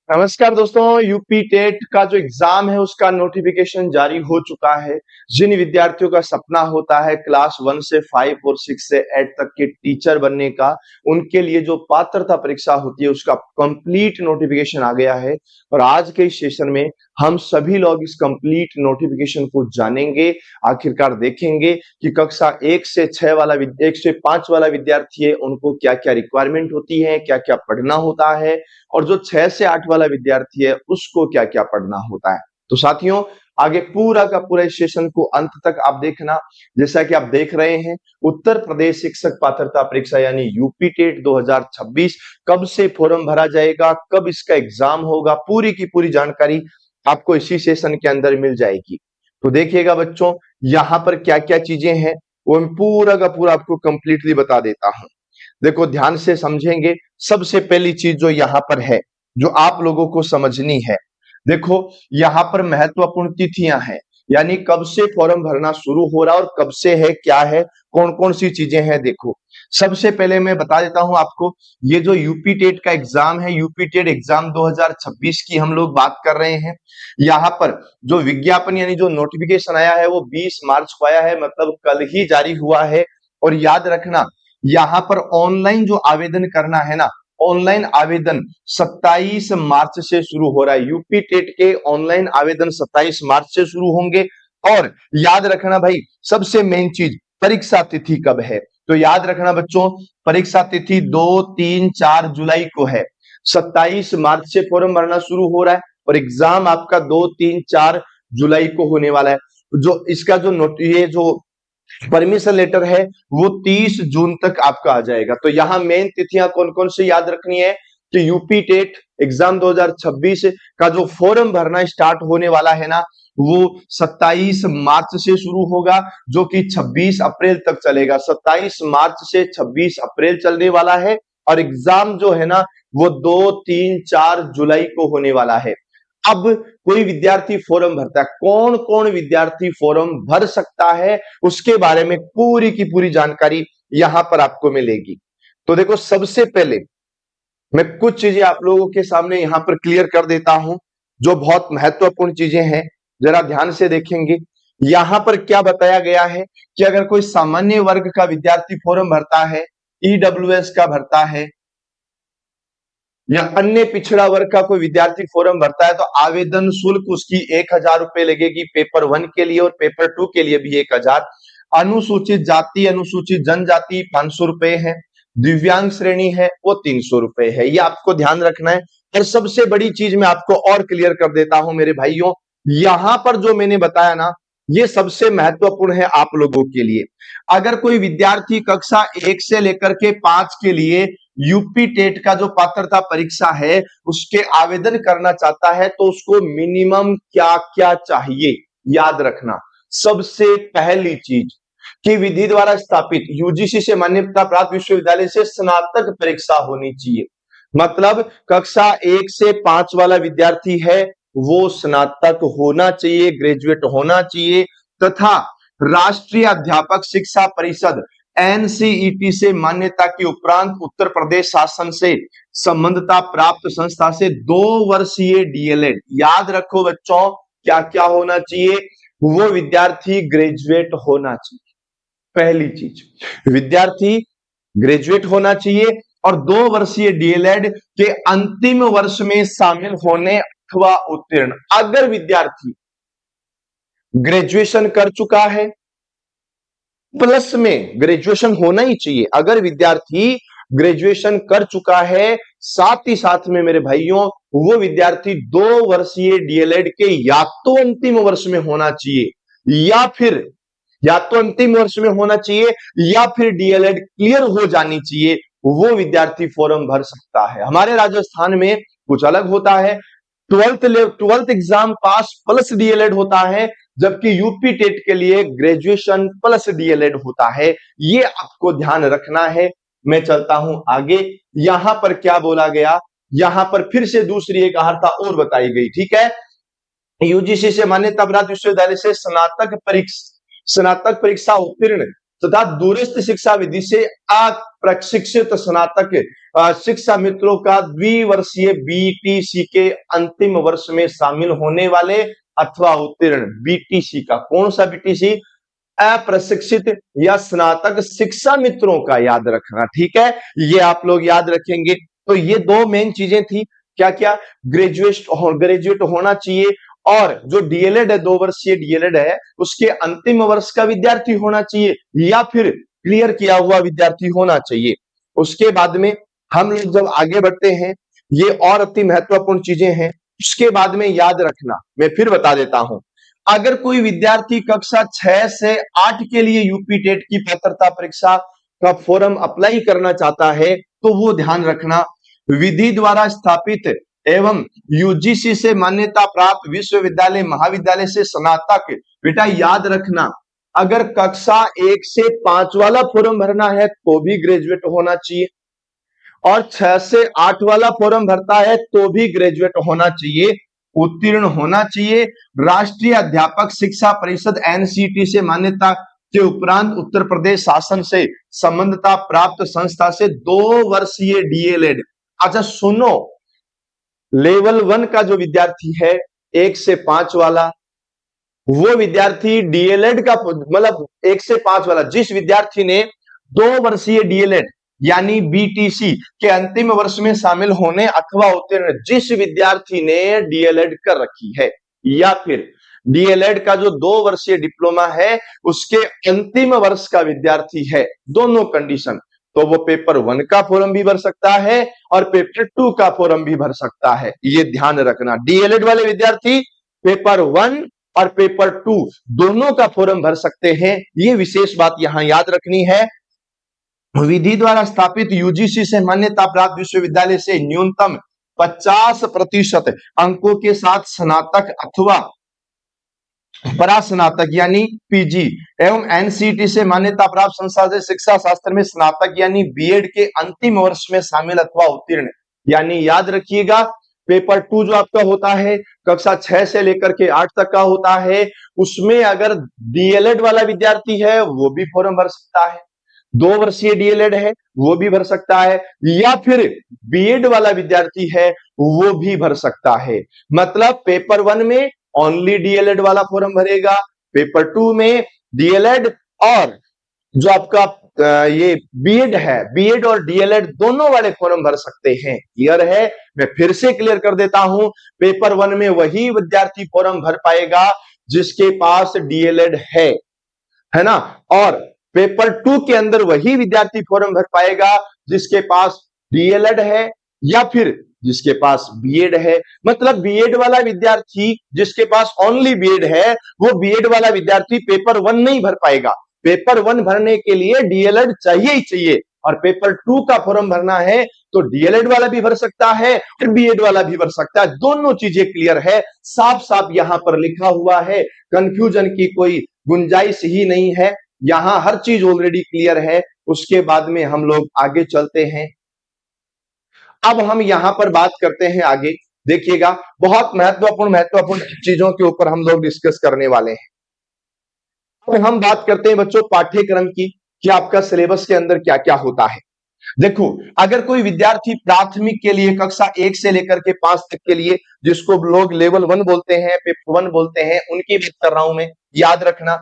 नमस्कार दोस्तों। UP TET का जो एग्जाम है उसका नोटिफिकेशन जारी हो चुका है। जिन विद्यार्थियों का सपना होता है क्लास 1 से 5 और 6 से 8 तक के टीचर बनने का, उनके लिए जो पात्रता परीक्षा होती है उसका कंप्लीट नोटिफिकेशन आ गया है। और आज के इस सेशन में हम सभी लोग इस कंप्लीट नोटिफिकेशन को जानेंगे। आखिरकार देखेंगे कि कक्षा 1 से 6 वाला 1 से 5 वाला विद्यार्थी है, उनको क्या क्या रिक्वायरमेंट होती है, क्या क्या पढ़ना होता है, और जो 6 से 8 वाला विद्यार्थी है उसको क्या क्या पढ़ना होता है। तो साथियों, आगे पूरा का पूरा इस सेशन को अंत तक आप देखना। जैसा कि आप देख रहे हैं, उत्तर प्रदेश शिक्षक पात्रता परीक्षा यानी यूपी टेट 2026 कब से फॉर्म भरा जाएगा, कब इसका एग्जाम होगा, पूरी की पूरी जानकारी आपको इसी सेशन के अंदर मिल जाएगी। तो देखिएगा बच्चों, यहाँ पर क्या क्या चीजें हैं वो मैं पूरा का पूरा आपको कंप्लीटली बता देता हूं। देखो, ध्यान से समझेंगे। सबसे पहली चीज जो यहाँ पर है, जो आप लोगों को समझनी है, देखो यहाँ पर महत्वपूर्ण तिथियां हैं, यानी कब से फॉर्म भरना शुरू हो रहा है और कब से है, क्या है, कौन कौन सी चीजें हैं। देखो, सबसे पहले मैं बता देता हूं आपको, ये जो यूपी टेट का एग्जाम है, यूपी टेट एग्जाम 2026 की हम लोग बात कर रहे हैं। यहाँ पर जो विज्ञापन यानी जो नोटिफिकेशन आया है वो 20 मार्च को आया है, मतलब कल ही जारी हुआ है। और याद रखना, यहाँ पर ऑनलाइन जो आवेदन करना है ना, ऑनलाइन आवेदन 27 मार्च से शुरू हो रहा है। यूपी टेट के ऑनलाइन आवेदन 27 मार्च से शुरू होंगे। और याद रखना भाई, सबसे मेन चीज, परीक्षा तिथि कब है। तो याद रखना बच्चों, परीक्षा तिथि 2, 3, 4 जुलाई को है। 27 मार्च से फॉर्म भरना शुरू हो रहा है और एग्जाम आपका 2, 3, 4 जुलाई को होने वाला है। जो इसका जो ये जो परमिशन लेटर है वो 30 जून तक आपका आ जाएगा। तो यहां मेन तिथियां कौन कौन सी याद रखनी है कि यूपी टेट एग्जाम 2026 का जो फॉर्म भरना स्टार्ट होने वाला है ना, वो 27 मार्च से शुरू होगा, जो कि 26 अप्रैल तक चलेगा। 27 मार्च से 26 अप्रैल चलने वाला है। और एग्जाम जो है ना, वो 2, 3, 4 जुलाई को होने वाला है। अब कोई विद्यार्थी फॉर्म भरता है, कौन कौन विद्यार्थी फॉर्म भर सकता है, उसके बारे में पूरी की पूरी जानकारी यहां पर आपको मिलेगी। तो देखो, सबसे पहले मैं कुछ चीजें आप लोगों के सामने यहां पर क्लियर कर देता हूं, जो बहुत महत्वपूर्ण चीजें हैं। जरा ध्यान से देखेंगे, यहां पर क्या बताया गया है कि अगर कोई सामान्य वर्ग का विद्यार्थी फॉर्म भरता है, ईडब्ल्यूएस का भरता है, या अन्य पिछड़ा वर्ग का कोई विद्यार्थी फॉर्म भरता है, तो आवेदन शुल्क उसकी 1,000 रुपए लगेगी। पेपर 1 के लिए और पेपर 2 के लिए भी 1,000। अनुसूचित जाति अनुसूचित जनजाति 500 रुपए है। दिव्यांग श्रेणी है वो 300 रुपए है। ये आपको ध्यान रखना है। और सबसे बड़ी चीज मैं आपको और क्लियर कर देता हूं मेरे भाइयों, यहां पर जो मैंने बताया ना, ये सबसे महत्वपूर्ण है आप लोगों के लिए। अगर कोई विद्यार्थी कक्षा 1 से लेकर के 5 के लिए यूपी टेट का जो पात्रता परीक्षा है उसके आवेदन करना चाहता है, तो उसको मिनिमम क्या क्या चाहिए, याद रखना। सबसे पहली चीज कि विधि द्वारा स्थापित यूजीसी से मान्यता प्राप्त विश्वविद्यालय से स्नातक परीक्षा होनी चाहिए। मतलब कक्षा 1 से 5 वाला विद्यार्थी है वो स्नातक होना चाहिए, ग्रेजुएट होना चाहिए। तथा राष्ट्रीय अध्यापक शिक्षा परिषद एनसीईटी से मान्यता के उपरांत उत्तर प्रदेश शासन से संबद्धता प्राप्त संस्था से 2 वर्षीय डीएलएड। याद रखो बच्चों, क्या क्या होना चाहिए, वो विद्यार्थी ग्रेजुएट होना चाहिए। पहली चीज, विद्यार्थी ग्रेजुएट होना चाहिए और 2 वर्षीय डीएलएड के अंतिम वर्ष में शामिल होने अथवा उत्तीर्ण। अगर विद्यार्थी ग्रेजुएशन कर चुका है, प्लस में ग्रेजुएशन होना ही चाहिए, अगर विद्यार्थी ग्रेजुएशन कर चुका है, साथ ही साथ में मेरे भाइयों वो विद्यार्थी 2 वर्षीय डीएलएड के या तो अंतिम वर्ष में होना चाहिए या फिर अंतिम वर्ष में होना चाहिए या फिर डीएलएड क्लियर हो जानी चाहिए, वो विद्यार्थी फॉर्म भर सकता है। हमारे राजस्थान में कुछ अलग होता है, 12th एग्जाम पास प्लस डीएलएड होता है, जबकि यूपी टेट के लिए ग्रेजुएशन प्लस डीएलएड होता है। ये आपको ध्यान रखना है। मैं चलता हूं आगे, यहां पर क्या बोला गया, यहां पर फिर से दूसरी एक अर्हता और बताई गई। ठीक है, यूजीसी से मान्यता प्राप्त विश्वविद्यालय से स्नातक परीक्षा उत्तीर्ण तथा दूरस्थ शिक्षा विधि से अप्रशिक्षित स्नातक शिक्षा मित्रों का द्विवर्षीय बीटीसी के अंतिम वर्ष में शामिल होने वाले अथवा उत्तीर्ण। बीटीसी का कौन सा बीटीसी? अप्रशिक्षित या स्नातक शिक्षा मित्रों का, याद रखना, ठीक है, ये आप लोग याद रखेंगे। तो ये दो मेन चीजें थी, क्या क्या? ग्रेजुएट होना चाहिए, और जो डीएलएड है, 2 वर्षीय डीएलएड है, उसके अंतिम वर्ष का विद्यार्थी होना चाहिए, या फिर क्लियर किया हुआ विद्यार्थी होना चाहिए। उसके बाद में हम लोग जब आगे बढ़ते हैं, ये और अति महत्वपूर्ण चीजें हैं। उसके बाद में याद रखना, मैं फिर बता देता हूं, अगर कोई विद्यार्थी कक्षा 6 से 8 के लिए यूपी टेट की पात्रता परीक्षा का फॉर्म अप्लाई करना चाहता है, तो वो ध्यान रखना, विधि द्वारा स्थापित एवं यूजीसी से मान्यता प्राप्त विश्वविद्यालय महाविद्यालय से स्नातक। बेटा याद रखना, अगर कक्षा 1 से 5 वाला फॉर्म भरना है तो भी ग्रेजुएट होना चाहिए, और 6 से 8 वाला फॉर्म भरता है तो भी ग्रेजुएट होना चाहिए, उत्तीर्ण होना चाहिए। राष्ट्रीय अध्यापक शिक्षा परिषद एनसीटी से मान्यता के उपरांत उत्तर प्रदेश शासन से संबद्धता प्राप्त संस्था से 2 वर्षीय डीएलएड। अच्छा सुनो, लेवल 1 का जो विद्यार्थी है 1 से 5 वाला, वो विद्यार्थी डीएलएड का मतलब 1 से 5 वाला, जिस विद्यार्थी ने 2 वर्षीय डीएलएड यानी बीटीसी के अंतिम वर्ष में शामिल होने अथवा उत्तीर्ण, जिस विद्यार्थी ने डीएलएड कर रखी है, या फिर डीएलएड का जो 2 वर्षीय डिप्लोमा है उसके अंतिम वर्ष का विद्यार्थी है, दोनों कंडीशन, तो वो पेपर 1 का फॉर्म भी भर सकता है और पेपर 2 का फॉर्म भी भर सकता है। ये ध्यान रखना, डीएलएड वाले विद्यार्थी पेपर 1 और पेपर 2 दोनों का फॉर्म भर सकते हैं। ये विशेष बात यहां याद रखनी है। विधि द्वारा स्थापित यूजीसी से मान्यता प्राप्त विश्वविद्यालय से न्यूनतम 50% अंकों के साथ स्नातक अथवा परास्नातक यानी पीजी एवं एनसीटी से मान्यता प्राप्त संस्था से शिक्षा शास्त्र में स्नातक यानी बीएड के अंतिम वर्ष में शामिल अथवा उत्तीर्ण। यानी याद रखिएगा, पेपर 2 जो आपका होता है कक्षा 6 से लेकर के 8 तक का होता है, उसमें अगर डीएलएड वाला विद्यार्थी है वो भी फॉर्म भर सकता है, 2 वर्षीय डीएलएड है वो भी भर सकता है, या फिर बीएड वाला विद्यार्थी है वो भी भर सकता है। मतलब पेपर 1 में ओनली डीएलएड वाला फॉर्म भरेगा, पेपर 2 में डीएलएड और जो आपका ये बीएड है, बीएड और डीएलएड दोनों वाले फॉर्म भर सकते हैं। क्लियर है? मैं फिर से क्लियर कर देता हूं, पेपर 1 में वही विद्यार्थी फॉर्म भर पाएगा जिसके पास डीएलएड है ना, और पेपर 2 के अंदर वही विद्यार्थी फॉर्म भर पाएगा जिसके पास डीएलएड है या फिर जिसके पास बीएड है। मतलब बीएड वाला विद्यार्थी जिसके पास ओनली बीएड है, वो बीएड वाला विद्यार्थी पेपर 1 नहीं भर पाएगा। पेपर 1 भरने के लिए डीएलएड चाहिए ही चाहिए, और पेपर 2 का फॉर्म भरना है तो डीएलएड वाला भी भर सकता है और बीएड वाला भी भर सकता है। दोनों चीजें क्लियर है, साफ साफ यहां पर लिखा हुआ है, कंफ्यूजन की कोई गुंजाइश ही नहीं है, यहां हर चीज ऑलरेडी क्लियर है। उसके बाद में हम लोग आगे चलते हैं। अब हम यहां पर बात करते हैं आगे, देखिएगा बहुत महत्वपूर्ण चीजों के ऊपर हम लोग डिस्कस करने वाले हैं। अब हम बात करते हैं बच्चों पाठ्यक्रम की, कि आपका सिलेबस के अंदर क्या क्या होता है। देखो, अगर कोई विद्यार्थी प्राथमिक के लिए कक्षा 1 से लेकर के 5 तक के लिए, जिसको लोग लेवल 1 बोलते हैं, पेपर 1 बोलते हैं, उनकी बात कर रहा हूं मैं, याद रखना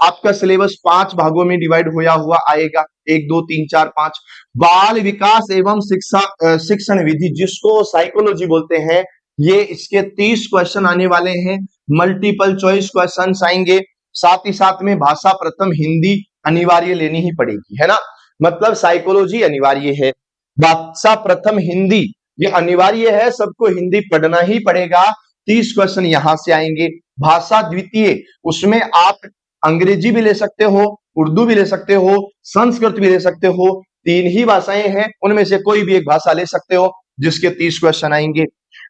आपका सिलेबस 5 भागों में डिवाइड होया हुआ आएगा, 1 2 3 4 5। बाल विकास एवं शिक्षण विधि, जिसको साइकोलॉजी बोलते हैं, ये इसके 30 क्वेश्चन आने वाले हैं, मल्टीपल चॉइस क्वेश्चन आएंगे, साथ ही साथ में भाषा प्रथम हिंदी अनिवार्य लेनी ही पड़ेगी, है ना। मतलब साइकोलॉजी अनिवार्य है, भाषा प्रथम हिंदी ये अनिवार्य है, सबको हिंदी पढ़ना ही पड़ेगा, 30 क्वेश्चन यहां से आएंगे। भाषा द्वितीय, उसमें आप अंग्रेजी भी ले सकते हो, उर्दू भी ले सकते हो, संस्कृत भी ले सकते हो, 3 ही भाषाएं हैं, उनमें से कोई भी एक भाषा ले सकते हो, जिसके 30 क्वेश्चन आएंगे।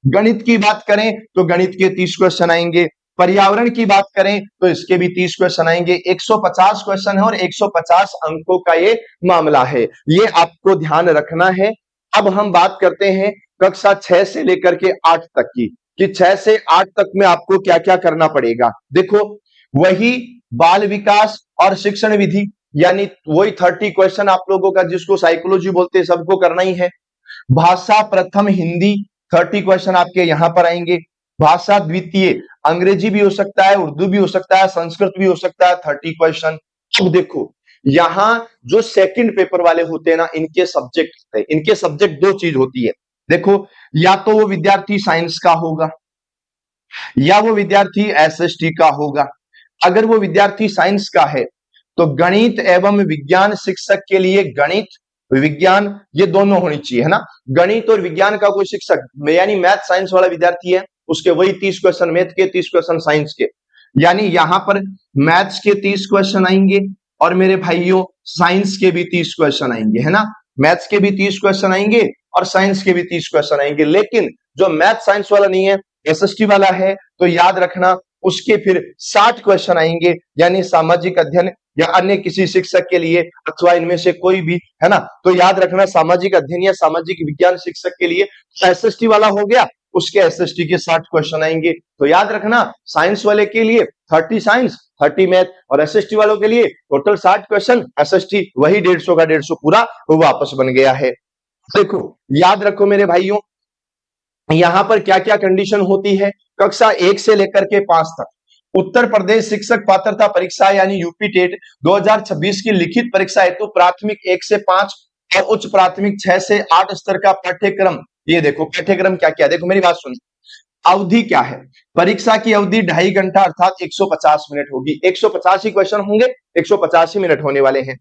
गणित की बात करें तो गणित के 30 क्वेश्चन आएंगे। पर्यावरण की बात करें तो इसके भी 30 क्वेश्चन आएंगे। 150 क्वेश्चन है और 150 अंकों का ये मामला है, ये आपको ध्यान रखना है। अब हम बात करते हैं कक्षा 6 से लेकर के 8 तक की, कि 6 से 8 तक में आपको क्या क्या करना पड़ेगा। देखो, वही बाल विकास और शिक्षण विधि, यानी वही 30 क्वेश्चन आप लोगों का, जिसको साइकोलॉजी बोलते हैं, सबको करना ही है। भाषा प्रथम हिंदी, 30 क्वेश्चन आपके यहां पर आएंगे। भाषा द्वितीय अंग्रेजी भी हो सकता है, उर्दू भी हो सकता है, संस्कृत भी हो सकता है, 30 क्वेश्चन। अब देखो यहां जो सेकंड पेपर वाले होते हैं ना, इनके सब्जेक्ट दो चीज होती है। देखो, या तो वो विद्यार्थी साइंस का होगा या वो विद्यार्थी एसएसटी का होगा। अगर वो विद्यार्थी साइंस का है तो गणित एवं विज्ञान शिक्षक के लिए गणित विज्ञान ये दोनों होनी चाहिए, है ना। गणित और विज्ञान का कोई शिक्षक, यानी मैथ साइंस वाला विद्यार्थी है, उसके वही 30 क्वेश्चन मैथ के, 30 क्वेश्चन साइंस के। यानी यहां पर मैथ्स के 30 क्वेश्चन आएंगे और मेरे भाइयों साइंस के भी 30 क्वेश्चन आएंगे, है ना। मैथ्स के भी 30 क्वेश्चन आएंगे और साइंस के भी 30 क्वेश्चन आएंगे। लेकिन जो मैथ साइंस वाला नहीं है, एसएसटी वाला है, तो याद रखना उसके फिर 60 क्वेश्चन आएंगे, यानी सामाजिक अध्ययन या अन्य किसी शिक्षक के लिए, अथवा इनमें से कोई भी, है ना। तो याद रखना सामाजिक अध्ययन या सामाजिक विज्ञान शिक्षक के लिए एसएसटी वाला हो गया, उसके एसएसटी के 60 क्वेश्चन आएंगे। तो याद रखना साइंस वाले के लिए 30 साइंस, 30 मैथ, और एसएसटी वालों के लिए टोटल 60 क्वेश्चन, एसएसटी वही 150 का 150 पूरा वो वापस बन गया है। देखो याद रखो मेरे भाइयों, यहां पर क्या क्या कंडीशन होती है। कक्षा 1 से लेकर के 5 तक उत्तर प्रदेश शिक्षक पात्रता परीक्षा यानी यूपी टेट 2026 की लिखित परीक्षा हेतु प्राथमिक 1 से 5 और उच्च प्राथमिक 6 से 8 स्तर का पाठ्यक्रम। ये देखो पाठ्यक्रम क्या क्या, देखो मेरी बात सुनो। अवधि क्या है, परीक्षा की अवधि 2.5 घंटा अर्थात 150 मिनट होगी। 150 ही क्वेश्चन होंगे, 150 ही मिनट होने वाले हैं।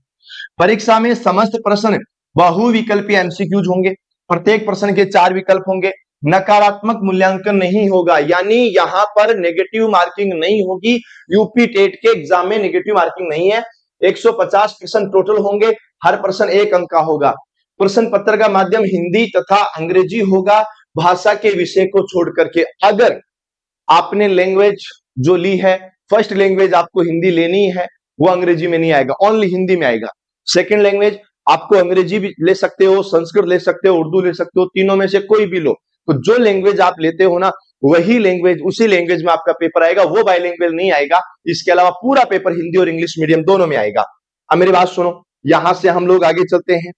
परीक्षा में समस्त प्रश्न बहुविकल्पीय एमसीक्यूज होंगे, प्रत्येक प्रश्न के 4 विकल्प होंगे। नकारात्मक मूल्यांकन नहीं होगा, यानी यहां पर नेगेटिव मार्किंग नहीं होगी। यूपी टेट के एग्जाम में नेगेटिव मार्किंग नहीं है। 150 प्रश्न टोटल होंगे, हर प्रश्न 1 अंक का होगा। प्रश्न पत्र का माध्यम हिंदी तथा अंग्रेजी होगा, भाषा के विषय को छोड़ करके। अगर आपने लैंग्वेज जो ली है, फर्स्ट लैंग्वेज आपको हिंदी लेनी है, वो अंग्रेजी में नहीं आएगा, ओनली हिंदी में आएगा। सेकंड लैंग्वेज आपको अंग्रेजी भी ले सकते हो, संस्कृत ले सकते हो, उर्दू ले सकते हो, तीनों में से कोई भी लो। तो जो लैंग्वेज आप लेते हो ना, वही लैंग्वेज, उसी लैंग्वेज में आपका पेपर आएगा, वो बाइलिंगुअल नहीं आएगा। इसके अलावा पूरा पेपर हिंदी और इंग्लिश मीडियम दोनों में आएगा। अब मेरी बात सुनो, यहां से हम लोग आगे चलते हैं।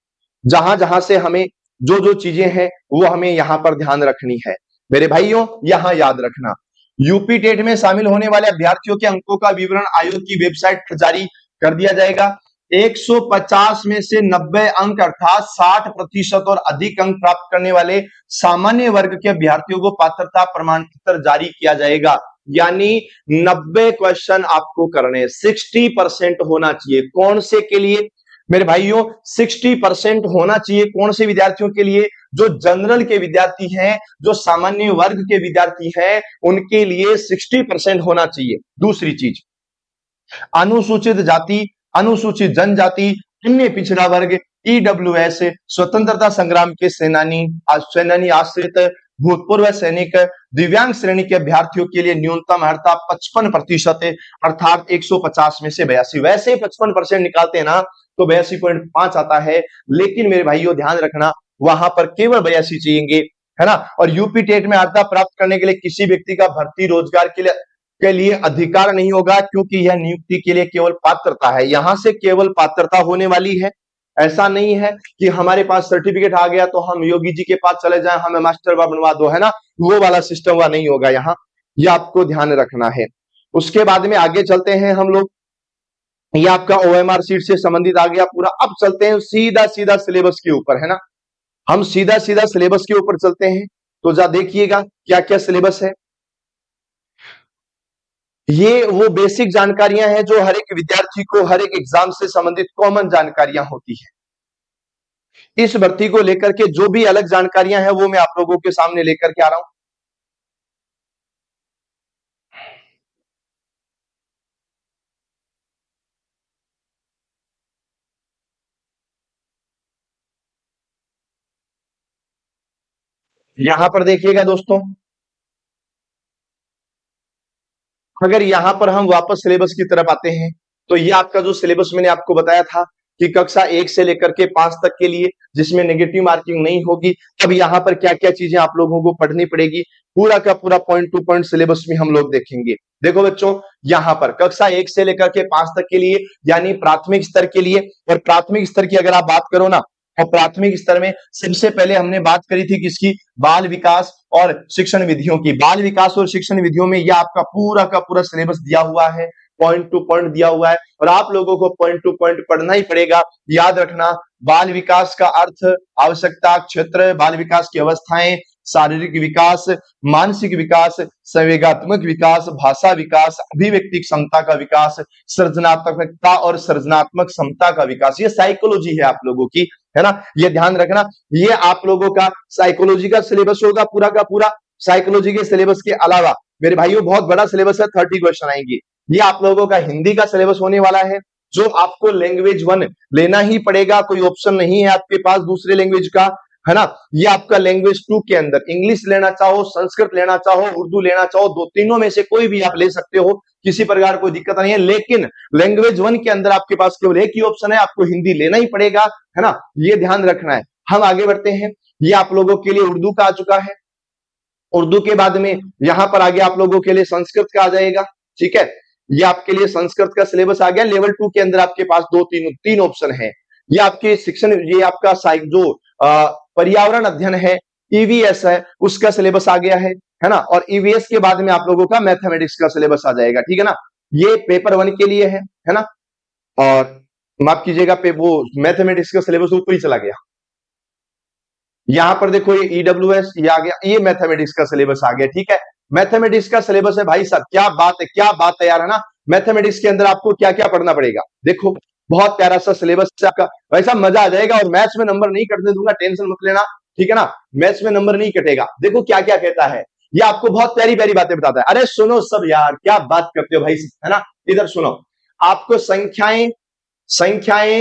जहां जहां से हमें जो जो चीजें हैं वो हमें यहां पर ध्यान रखनी है। मेरे भाइयों यहां याद रखना, यूपी टेट में शामिल होने वाले अभ्यर्थियों के अंकों का विवरण आयोग की वेबसाइट पर जारी कर दिया जाएगा। 150 में से 90 अंक अर्थात 60% और अधिक अंक प्राप्त करने वाले सामान्य वर्ग के अभ्यर्थियों को पात्रता प्रमाण पत्र जारी किया जाएगा। यानी 90 क्वेश्चन आपको करने, 60% होना चाहिए। कौन से के लिए मेरे भाइयों, 60% होना चाहिए। कौन से विद्यार्थियों के लिए, जो जनरल के विद्यार्थी हैं, जो सामान्य वर्ग के विद्यार्थी हैं, उनके लिए 60% होना चाहिए। दूसरी चीज, अनुसूचित जाति, अनुसूचित जनजाति, अन्य पिछड़ा वर्ग, ईडब्ल्यूएस, स्वतंत्रता संग्राम के सेनानी आश्रित, भूतपूर्व सैनिक, दिव्यांग श्रेणी के अभ्यर्थियों के लिए न्यूनतम अर्हता 55% अर्थात 150 में से 82। वैसे 55% निकालते हैं ना तो 82.5 आता है, लेकिन मेरे भाइयों ध्यान रखना वहां पर केवल 82 चाहिए, है ना। और यूपी टेट में अर्हता प्राप्त करने के लिए किसी व्यक्ति का भर्ती रोजगार के लिए अधिकार नहीं होगा, क्योंकि यह नियुक्ति के लिए केवल पात्रता है। यहां से केवल पात्रता होने वाली है। ऐसा नहीं है कि हमारे पास सर्टिफिकेट आ गया तो हम योगी जी के पास चले जाएं, हमें मास्टर बनवा दो, है ना। वो वाला सिस्टम हुआ नहीं होगा यहाँ, ये आपको ध्यान रखना है। उसके बाद में आगे चलते हैं हम लोग, ये आपका ओएमआर सीट से संबंधित आ गया पूरा। अब चलते हैं सीधा सीधा सिलेबस के ऊपर, है ना। हम सीधा सीधा सिलेबस के ऊपर चलते हैं। तो जा देखिएगा क्या क्या सिलेबस है। ये वो बेसिक जानकारियां हैं जो हर एक विद्यार्थी को हर एक एग्जाम से संबंधित कॉमन जानकारियां होती है। इस भर्ती को लेकर के जो भी अलग जानकारियां हैं वो मैं आप लोगों के सामने लेकर के आ रहा हूं। यहां पर देखिएगा दोस्तों, अगर यहां पर हम वापस सिलेबस की तरफ आते हैं तो ये आपका जो सिलेबस मैंने आपको बताया था कि कक्षा 1 से लेकर के 5 तक के लिए, जिसमें नेगेटिव मार्किंग नहीं होगी। अब यहां पर क्या क्या चीजें आप लोगों को पढ़नी पड़ेगी, पूरा का पूरा पॉइंट टू पॉइंट सिलेबस में हम लोग देखेंगे। देखो बच्चों, यहां पर कक्षा 1 से लेकर के 5 तक के लिए यानी प्राथमिक स्तर के लिए, और प्राथमिक स्तर की अगर आप बात करो ना, और प्राथमिक स्तर में सबसे पहले हमने बात करी थी किसकी, बाल विकास और शिक्षण विधियों की। बाल विकास और शिक्षण विधियों में यह आपका पूरा का पूरा सिलेबस दिया हुआ है, पॉइंट टू पॉइंट दिया हुआ है, और आप लोगों को पॉइंट टू पॉइंट पढ़ना ही पड़ेगा। याद रखना, बाल विकास का अर्थ, आवश्यकता, क्षेत्र, बाल विकास की अवस्थाएं, शारीरिक विकास, मानसिक विकास, संवेगात्मक विकास, भाषा विकास, अभिव्यक्ति क्षमता का विकास, सृजनात्मकता और सृजनात्मक क्षमता का विकास। ये साइकोलॉजी है आप लोगों की, है ना, ये ध्यान रखना। ये आप लोगों का साइकोलॉजी का सिलेबस होगा पूरा का पूरा। साइकोलॉजी के सिलेबस के अलावा मेरे भाइयों बहुत बड़ा सिलेबस है, 30 क्वेश्चन आएंगे। ये आप लोगों का हिंदी का सिलेबस होने वाला है, जो आपको लैंग्वेज 1 लेना ही पड़ेगा, कोई ऑप्शन नहीं है आपके पास दूसरे लैंग्वेज का, है ना। ये आपका लैंग्वेज 2 के अंदर इंग्लिश लेना चाहो, संस्कृत लेना चाहो, उर्दू लेना चाहो, दो तीनों में से कोई भी आप ले सकते हो, किसी प्रकार कोई दिक्कत नहीं है। लेकिन लैंग्वेज 1 के अंदर आपके पास केवल एक ही ऑप्शन है, आपको हिंदी लेना ही पड़ेगा, है ना, ये ध्यान रखना है। हम आगे बढ़ते हैं। ये आप लोगों के लिए उर्दू का आ चुका है। उर्दू के बाद में यहां पर आगे आप लोगों के लिए संस्कृत का आ जाएगा, ठीक है। ये आपके लिए संस्कृत का सिलेबस आ गया। लेवल 2 के अंदर आपके पास तीन ऑप्शन है। ये आपके शिक्षण, ये आपका जो पर्यावरण अध्ययन है, ईवीएस है, उसका सिलेबस आ गया है ना। और ईवीएस के बाद में आप लोगों का मैथमेटिक्स का सिलेबस आ जाएगा, ठीक है ना। ये पेपर 1 के लिए है ना। और माफ कीजिएगा, वो मैथमेटिक्स का सिलेबस ऊपर ही चला गया। यहां पर देखो ये ईडब्ल्यूएस ये आ गया, ये मैथमेटिक्स का सिलेबस आ गया, ठीक है। मैथमेटिक्स का सिलेबस है भाई साहब, क्या बात है, क्या बात है यार, है ना। मैथमेटिक्स के अंदर आपको क्या क्या पढ़ना पड़ेगा, देखो बहुत प्यारा सा सिलेबस है आपका, भाई साहब मजा आ जाएगा। और मैथ्स में नंबर नहीं कटने दूंगा, टेंशन मत लेना, ठीक है ना। मैथ्स में नंबर नहीं कटेगा। देखो क्या क्या कहता है, ये आपको बहुत प्यारी प्यारी बातें बताता है। अरे सुनो सब यार, क्या बात करते हो भाई, है ना। इधर सुनो, आपको संख्याएं,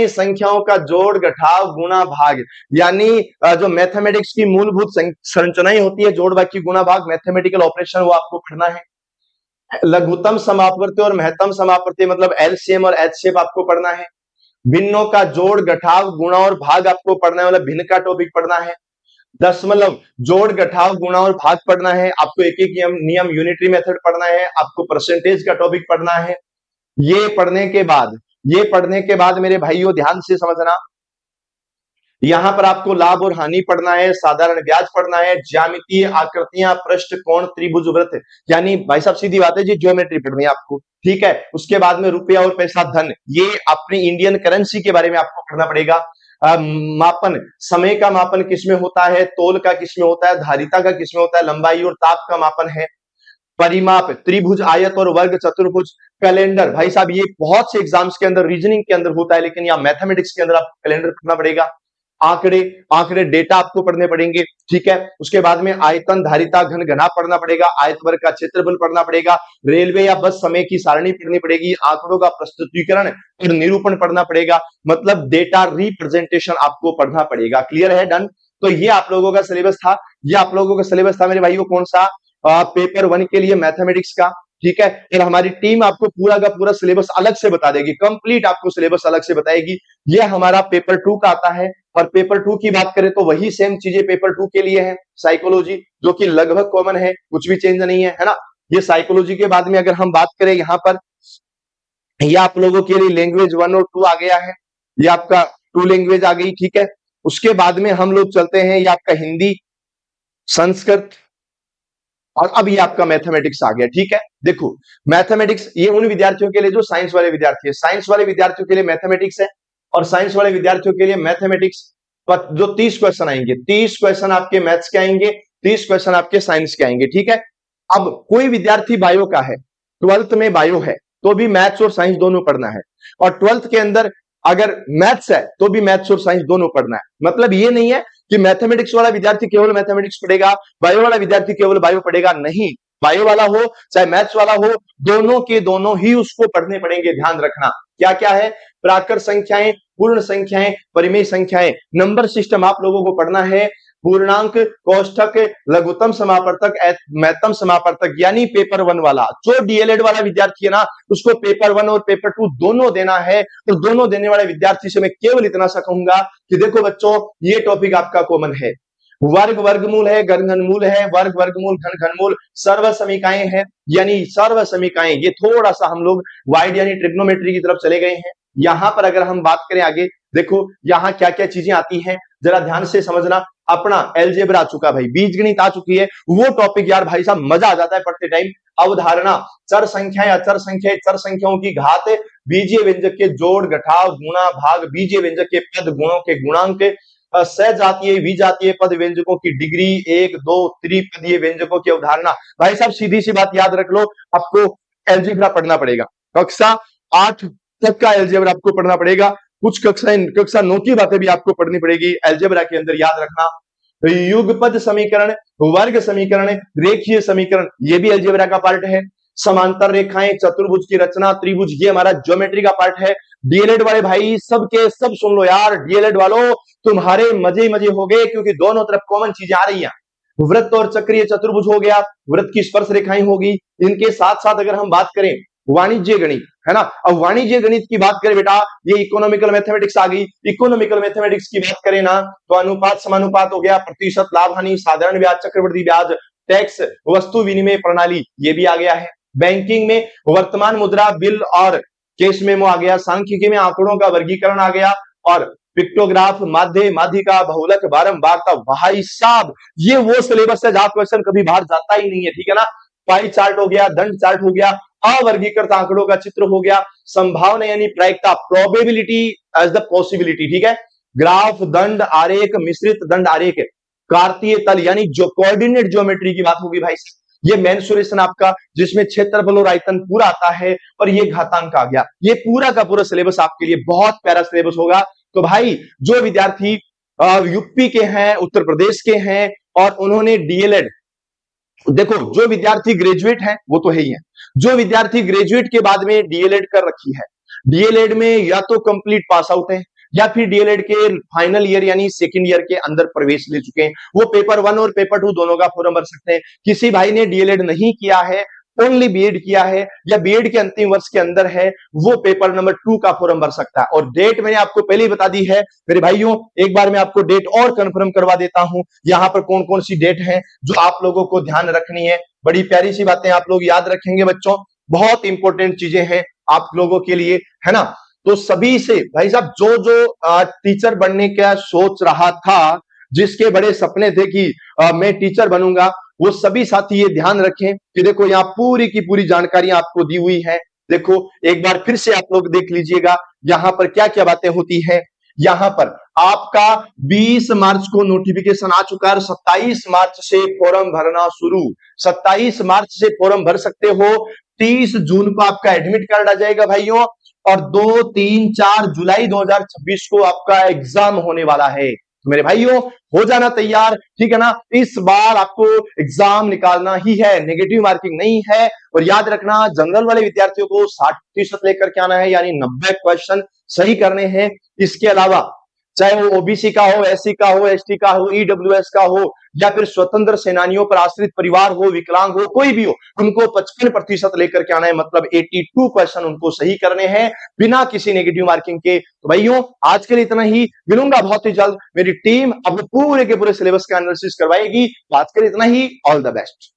संख्याओं का जोड़, घटाव, गुणा, भाग, यानी जो मैथमेटिक्स की मूलभूत संरचनाएं होती है, जोड़, भाग की गुणा भाग, मैथमेटिकल ऑपरेशन, वो आपको पढ़ना है। लघुत्तम समापवर्ती और महत्तम समापवर्ती मतलब एलसीएम और एचसीएफ आपको पढ़ना है। भिन्नों का जोड़, घटाव, गुणा और भाग आपको पढ़ना है, मतलब भिन्न का टॉपिक पढ़ना है। दशमलव, जोड़, घटाव, गुणा और भाग पढ़ना है आपको। एक एक नियम यूनिटरी मेथड पढ़ना है आपको। परसेंटेज का टॉपिक पढ़ना है। ये पढ़ने के बाद मेरे भाइयों ध्यान से समझना, यहां पर आपको लाभ और हानि पढ़ना है, साधारण ब्याज पढ़ना है, ज्यामितीय आकृतियां, पृष्ठ, कोण, त्रिभुज, वृत्त, यानी भाई साहब सीधी बात है जी, ज्योमेट्री पढ़नी है आपको, ठीक है। उसके बाद में रुपया और पैसा, धन, ये अपनी इंडियन करेंसी के बारे में आपको पढ़ना पड़ेगा। मापन, समय का मापन किसमें होता है, तोल का किसमें होता है, धारिता का किसमें होता है, लंबाई और ताप का मापन है। परिमाप, त्रिभुज, आयत और वर्ग, चतुर्भुज। कैलेंडर, भाई साहब ये बहुत से एग्जाम्स के अंदर रीजनिंग के अंदर होता है, लेकिन यहाँ मैथमेटिक्स के अंदर आपको कैलेंडर पढ़ना पड़ेगा। आंकड़े डेटा आपको पढ़ने पड़ेंगे, ठीक है। उसके बाद में आयतन, धारिता, घन, घना पढ़ना पड़ेगा। आयत वर्ग का क्षेत्रफल पढ़ना पड़ेगा। रेलवे या बस समय की सारणी पढ़नी पड़ेगी। आंकड़ों का प्रस्तुतीकरण और निरूपण पढ़ना पड़ेगा, मतलब डेटा रिप्रेजेंटेशन आपको पढ़ना पड़ेगा। क्लियर है, डन। तो ये आप लोगों का सिलेबस था। ये आप लोगों का सिलेबस था मेरे भाइयों, कौन सा, पेपर 1 के लिए मैथमेटिक्स का, ठीक है। फिर हमारी टीम आपको पूरा का पूरा सिलेबस अलग से बता देगी, कंप्लीट आपको सिलेबस अलग से बताएगी। ये हमारा पेपर 2 का आता है। और पेपर 2 की बात करें तो वही सेम चीजें पेपर 2 के लिए है। साइकोलॉजी जो कि लगभग कॉमन है, कुछ भी चेंज नहीं है ना। ये साइकोलॉजी के बाद में अगर हम बात करें यहाँ पर, ये आप लोगों के लिए लैंग्वेज 1 और 2 आ गया है। ये आपका 2 लैंग्वेज आ गई, ठीक है। उसके बाद में हम लोग चलते हैं, ये आपका हिंदी, संस्कृत, और अब ये आपका मैथमेटिक्स आ गया, ठीक है। देखो मैथमेटिक्स ये उन विद्यार्थियों के लिए जो साइंस वाले विद्यार्थी है, साइंस वाले विद्यार्थियों के लिए मैथमेटिक्स है। और साइंस वाले विद्यार्थियों के लिए मैथमेटिक्स पर जो 30 क्वेश्चन आएंगे, 30 क्वेश्चन आपके मैथ्स के आएंगे, 30 क्वेश्चन आपके साइंस के आएंगे, ठीक है। अब कोई विद्यार्थी बायो का है, 12th में बायो है, तो भी मैथ्स और साइंस दोनों पढ़ना है। और 12th के अंदर अगर मैथ्स है तो भी मैथ्स और साइंस दोनों पढ़ना है। मतलब ये नहीं है कि मैथमेटिक्स वाला विद्यार्थी केवल मैथमेटिक्स पढ़ेगा, बायो वाला विद्यार्थी केवल बायो पढ़ेगा, नहीं। बायो वाला हो चाहे मैथ्स वाला हो, दोनों के दोनों ही उसको पढ़ने पड़ेंगे। ध्यान रखना क्या क्या है, प्राकृत संख्याएं, पूर्ण संख्याएं, परिमेय संख्याएं, नंबर सिस्टम आप लोगों को पढ़ना है। पूर्णांक, कोष्ठक, लघुत्तम समापवर्तक, महत्तम समापवर्तक, यानी पेपर 1 वाला। जो डीएलएड वाला विद्यार्थी है ना, उसको पेपर 1 और पेपर 2 दोनों देना है। तो दोनों देने वाले विद्यार्थी से मैं केवल इतना सा कहूंगा कि देखो बच्चों, ये टॉपिक आपका कॉमन है। वर्ग वर्गमूल है, घन घनमूल है, वर्ग वर्गमूल घन घनमूल, सर्व समीकाएं हैं, यानी सर्व समीकाएं। ये थोड़ा सा हम लोग वाइड यानी ट्रिग्नोमेट्री की तरफ चले गए हैं। यहां पर अगर हम बात करें आगे, देखो यहां क्या क्या चीजें आती हैं, जरा ध्यान से समझना। अपना एलजेब्रा आ चुका भाई, बीजगणित आ चुकी है, वो टॉपिक यार भाई साहब मजा आ जाता है पढ़ते टाइम। अवधारणा, चर संख्याएं, अचर संख्याएं, चर संख्याओं की घात, बीजीय व्यंजक के जोड़ घटाव गुणा भाग, बीजीय व्यंजक के पद गुणों के गुणांक, सजातीय विजातीय पद व्यंजकों की डिग्री, एक दो त्रिपदीय व्यंजकों की अवधारणा। भाई साहब सीधी सी बात याद रख लो, आपको एलजेब्रा पढ़ना पड़ेगा। कक्षा 8 तक का एलजेब्रा आपको पढ़ना पड़ेगा। कुछ कक्षा 9 की बातें भी आपको पढ़नी पड़ेगी एलजेब्रा के अंदर, याद रखना। युगपद समीकरण, वर्ग समीकरण, रेखीय समीकरण, ये भी अलजेब्रा का पार्ट है। समांतर रेखाएं, चतुर्भुज की रचना, त्रिभुज, ये हमारा ज्योमेट्री का पार्ट है। डीएलएड वाले भाई सब के सब सुन लो यार, डीएलएड वालों तुम्हारे मजे ही मजे हो गए, क्योंकि दोनों तरफ कॉमन चीजें आ रही हैं। वृत्त और चक्रीय चतुर्भुज हो गया, वृत्त की स्पर्श रेखाएं होगी। इनके साथ साथ अगर हम बात करें वाणिज्य गणित, है ना, अब वाणिज्य गणित की बात करें बेटा, ये इकोनॉमिकल मैथमेटिक्स आ गई। इकोनॉमिकल मैथमेटिक्स की बात करें ना, तो अनुपात समानुपात हो गया, प्रतिशत, लाभ हानि, साधारण ब्याज, चक्रवृद्धि ब्याज, टैक्स, वस्तु विनिमय प्रणाली, ये भी आ गया है। बैंकिंग में वर्तमान मुद्रा, बिल और कैश मेमो आ गया। सांख्यिकी में आंकड़ों का वर्गीकरण आ गया, और पिक्टोग्राफ, माध्य, माध्यिका, बहुलक, बारंबारता। भाई साहब ये वो सिलेबस है जहां क्वेश्चन कभी बाहर जाता ही नहीं है, ठीक है ना। पाई चार्ट हो गया, दंड चार्ट हो गया, अवर्गीकृत आंकड़ों का चित्र हो गया, संभावना यानी प्रायिकता, प्रोबेबिलिटी एज द पॉसिबिलिटी, ठीक है। ग्राफ, दंड आरेख, मिश्रित दंड आरेख, कार्तीय तल यानी जो कोऑर्डिनेट ज्योमेट्री की बात होगी भाई, ये मेंसुरेशन आपका, जिसमें क्षेत्रफल और आयतन पूरा आता है, और ये घातांक आ गया। ये पूरा का पूरा सिलेबस आपके लिए बहुत प्यारा सिलेबस होगा। तो भाई जो विद्यार्थी यूपी के हैं, उत्तर प्रदेश के हैं, और उन्होंने डीएलएड, देखो जो विद्यार्थी ग्रेजुएट हैं वो तो है ही है, जो विद्यार्थी ग्रेजुएट के बाद में डीएलएड कर रखी है, डीएलएड में या तो कंप्लीट पास आउट है, या फिर डीएलएड के फाइनल ईयर यानी सेकंड ईयर के अंदर प्रवेश ले चुके हैं, वो पेपर 1 और पेपर 2 दोनों का फॉर्म भर सकते हैं। किसी भाई ने डीएलएड नहीं किया है, ओनली बीएड किया है, या बीएड के अंतिम वर्ष के अंदर है, वो पेपर नंबर 2 का फॉर्म भर सकता है। और डेट मैंने आपको पहले ही बता दी है मेरे भाइयों, एक बार मैं आपको डेट और कंफर्म करवा देता हूं। यहां पर कौन कौन सी डेट है जो आप लोगों को ध्यान रखनी है, बड़ी प्यारी सी बातें आप लोग याद रखेंगे बच्चों, बहुत इंपॉर्टेंट चीजें हैं आप लोगों के लिए, है ना। तो सभी से भाई साहब जो जो टीचर बनने का सोच रहा था, जिसके बड़े सपने थे कि मैं टीचर बनूंगा, वो सभी साथी ये ध्यान रखें कि देखो यहाँ पूरी की पूरी जानकारी आपको दी हुई है। देखो एक बार फिर से आप लोग देख लीजिएगा यहाँ पर क्या क्या बातें होती है। यहाँ पर आपका 20 मार्च को नोटिफिकेशन आ चुका है, 27 मार्च से फॉर्म भरना शुरू। 27 मार्च से फॉर्म भर सकते हो, 30 जून को आपका एडमिट कार्ड आ जाएगा भाइयों, और 2, 3, 4 जुलाई 2026 को आपका एग्जाम होने वाला है। तो मेरे भाइयों हो जाना तैयार, ठीक है ना। इस बार आपको एग्जाम निकालना ही है, नेगेटिव मार्किंग नहीं है। और याद रखना जनरल वाले विद्यार्थियों को 60% लेकर के आना है, यानी 90 क्वेश्चन सही करने हैं। इसके अलावा चाहे वो ओबीसी का हो, एससी का हो, एसटी का हो, ईडब्ल्यूएस का हो, या फिर स्वतंत्र सेनानियों पर आश्रित परिवार हो, विकलांग हो, कोई भी हो, उनको 55% लेकर के आना है, मतलब 82 क्वेश्चन उनको सही करने हैं बिना किसी नेगेटिव मार्किंग के। तो भाइयों आज के लिए इतना ही, मिलूंगा बहुत ही जल्द। मेरी टीम अब पूरे के पूरे सिलेबस का एनालिसिस करवाएगी। आज के लिए इतना ही, ऑल द बेस्ट।